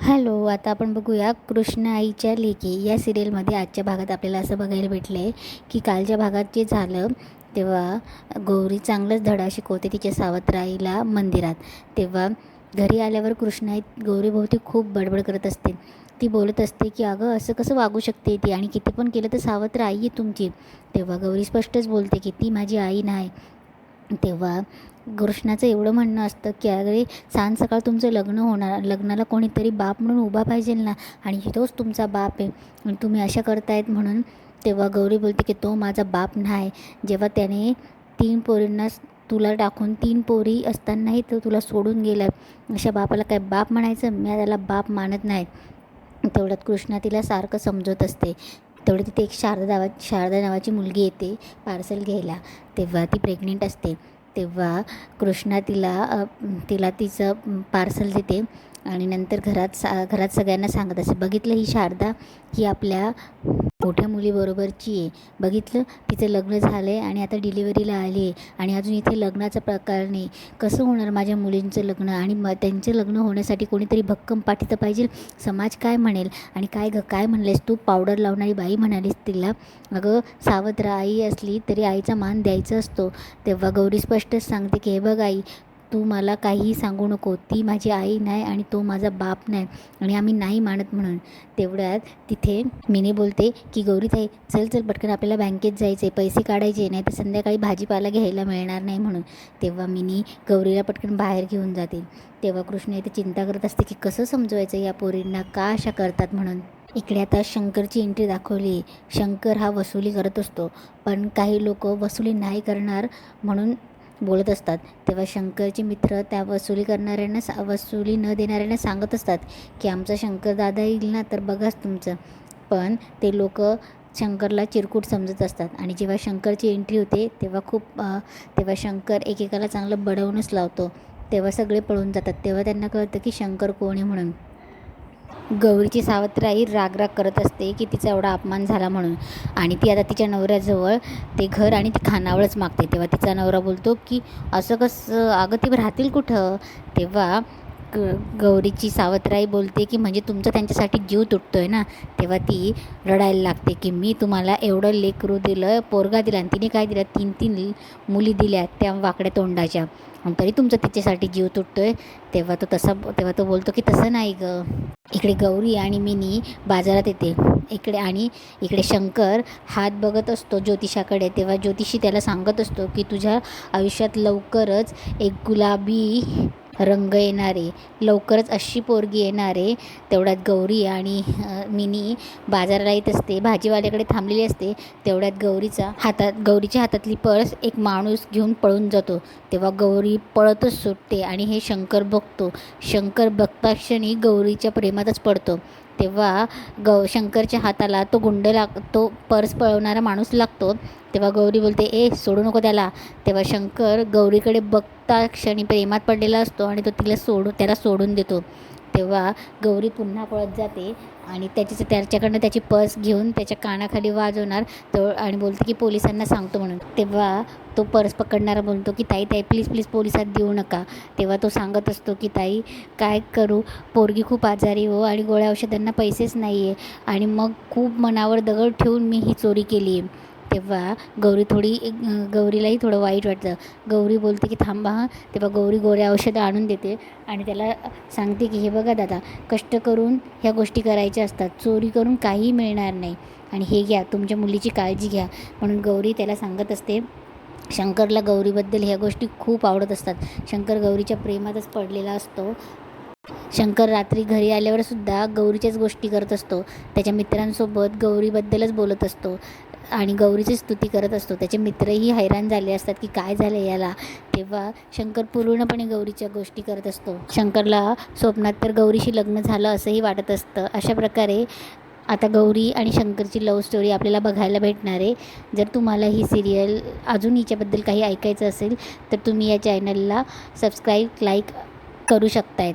Hello, आता आपण बघूया कृष्ण आईच्या लेकी या सिरियलमध्ये आजच्या भागात आपल्याला असं बघायला भेटलं आहे की कालच्या भागात जे झालं तेव्हा गौरी चांगलंच धडा शिकवते तिच्या सावत्र मंदिरात. तेव्हा घरी आल्यावर कृष्णाई गौरीभोवती खूप बडबड करत असते. ती बोलत असते की अगं असं कसं वागू शकते ती, आणि किती पण केलं तर सावत्र आई आहे तुमची. तेव्हा गौरी स्पष्टच बोलते की ती माझी आई नाही. तेव्हा कृष्णाचं एवढं म्हणणं असतं की अरे सांज सकाळ तुमचं लग्न होणार, लग्नाला कोणीतरी बाप म्हणून उभा पाहिजे ना, आणि तोच तुमचा बाप आहे आणि तुम्ही अशा करतायत म्हणून. तेव्हा गौरी बोलते की तो माझा बाप नाही. जेव्हा त्याने 3 पोरींना तुला टाकून 3 पोरी असतानाही तो तुला सोडून गेला, अशा बापाला काय बाप म्हणायचं? मी त्याला बाप मानत नाही. तेवढ्यात कृष्णा तिला सारखं समजवत असते. तेवढे तिथे एक शारदा नावाची मुलगी येते पार्सल घ्यायला. तेव्हा ती प्रेग्नेंट असते. तेव्हा कृष्णा तिला तिचं पार्सल देते आणि नंतर घरात सगळ्यांना सांगत असते, बघितलं ही शारदा ही आपल्या मोठ्या मुलीबरोबरची आहे. बघितलं तिचं लग्न झालं आहे आणि आता डिलिव्हरीला आली आहे आणि अजून इथे लग्नाचा प्रकार नाही. कसं होणार माझ्या मुलींचं लग्न? आणि त्यांचं लग्न होण्यासाठी कोणीतरी भक्कम पाठी तर पाहिजे. समाज काय म्हणेल? आणि काय म्हणलेस तू? पावडर लावणारी बाई म्हणालीस तिला. अगं सावत्र आई असली तरी आईचा मान द्यायचा असतो. तेव्हा गौरी स्पष्टच सांगते की हे बघ आई, तू मला काहीही सांगू नको. ती माझी आई नाही आणि तो माझा बाप नाही आणि आम्ही नाही मानत म्हणून. तेवढ्यात तिथे मिनी बोलते की गौरीताई चल पटकन आपल्याला बँकेत जायचे, पैसे काढायचे, नाही तर संध्याकाळी भाजीपाला घ्यायला मिळणार नाही म्हणून. तेव्हा मिनी गौरीला पटकन बाहेर घेऊन जाते. तेव्हा कृष्ण इथे चिंता करत असते की कसं समजवायचं या पोरींना का अशा करतात म्हणून. इकडे आता शंकरची एंट्री दाखवली. शंकर हा वसुली करत असतो, पण काही लोक वसुली नाही करणार म्हणून बोलत असतात. तेव्हा शंकरचे मित्र त्या वसुली न देणाऱ्यांना सांगत असतात की आमचा शंकर दादा येईल ना तर बघाच तुमचं. पण ते लोक शंकरला चिरकुट समजत असतात आणि जेव्हा शंकरची एंट्री होते तेव्हा शंकर एकेकाला चांगलं बडवूनच लावतो. तेव्हा सगळे पळून जातात. तेव्हा त्यांना कळतं की शंकर कोण आहे म्हणून. गौरीची सावत्र आई राग करत असते की तिचा एवढा अपमान झाला म्हणून, आणि ती आता तिच्या नवऱ्याजवळ ते घर आणि ती खानावळच मागते. तेव्हा तिचा नवरा बोलतो की असं कसं, अगं ती राहतील कुठं? तेव्हा गौरीची सावत्र आई बोलते की म्हणजे तुमचं त्यांच्यासाठी जीव तुटतो आहे ना. तेव्हा ती रडायला लागते की मी तुम्हाला एवढं लेकरू दिलं, पोरगा दिला, आणि तिने काय दिलं? 3 मुली दिल्या त्या वाकड्या तोंडाच्या, आणि तरी तुमचं तिच्यासाठी जीव तुटतो आहे. तेव्हा तो बोलतो की तसं नाही गं. इकडे गौरी आणि मिनी बाजारात येते. इकडे शंकर हात बघत असतो ज्योतिषाकडे. तेव्हा ज्योतिषी त्याला सांगत असतो की तुझ्या आयुष्यात लवकरच एक गुलाबी रंग येणारे, लवकरच अशी पोरगी येणारे. तेवढ्यात गौरी आणि मिनी बाजाराला येत असते, भाजीवाल्याकडे थांबलेली असते. तेवढ्यात गौरीच्या हातातली पर्स एक माणूस घेऊन पळून जातो. तेव्हा गौरी पळतच सुटते आणि हे शंकर बघतो. शंकर बघता क्षणी गौरीच्या प्रेमातच पडतो. तेव्हा शंकरच्या हाताला तो पर्स पळवणारा माणूस लागतो. तेव्हा गौरी बोलते सोडू नको त्याला. तेव्हा शंकर गौरीकडे बघता क्षणी प्रेमात पडलेला असतो आणि तो त्याला सोडून देतो. तेव्हा गौरी पुन्हा पळत जाते आणि त्याच्याकडनं त्याची पर्स घेऊन त्याच्या कानाखाली वाजवणार आणि बोलते की पोलिसांना सांगतो म्हणून. तेव्हा तो पर्स पकडणारा बोलतो की ताई प्लीज पोलिसात देऊ नका. तेव्हा तो सांगत असतो की ताई काय करू, पोरगी खूप आजारी हो आणि गोळ्या औषधांना पैसेच नाही आहे, आणि मग खूप मनावर दगड ठेवून मी ही चोरी केली आहे. तेव्हा गौरीलाही थोडं वाईट वाटतं. गौरी बोलते की थांबा हां. तेव्हा गौरी गोळ्या औषधं आणून देते आणि त्याला सांगते की हे बघा दादा, कष्ट करून ह्या गोष्टी करायच्या असतात, चोरी करून काहीही मिळणार नाही, आणि हे घ्या, तुमच्या मुलीची काळजी घ्या म्हणून गौरी त्याला सांगत असते. शंकरला गौरीबद्दल ह्या गोष्टी खूप आवडत असतात. शंकर गौरीच्या प्रेमातच पडलेला असतो. शंकर रात्री घरी आल्यावर सुद्धा गौरीच्याच गोष्टी करत असतो. त्याच्या मित्रांसोबत गौरीबद्दलच बोलत असतो आणि गौरीची स्तुती करत असतो. त्याचे मित्रही हैराण झाले असतात की काय झालं याला. तेव्हा शंकर पूर्णपणे गौरीच्या गोष्टी करत असतो. शंकरला स्वप्नात तर गौरीशी लग्न झालं असंही वाटत असतं. अशा प्रकारे आता गौरी आणि शंकरची लव्ह स्टोरी आपल्याला बघायला भेटणार आहे. जर तुम्हाला ही सिरियल अजून हिच्याबद्दल काही ऐकायचं असेल तर तुम्ही या चॅनलला सबस्क्राईब, लाईक करू शकतायत.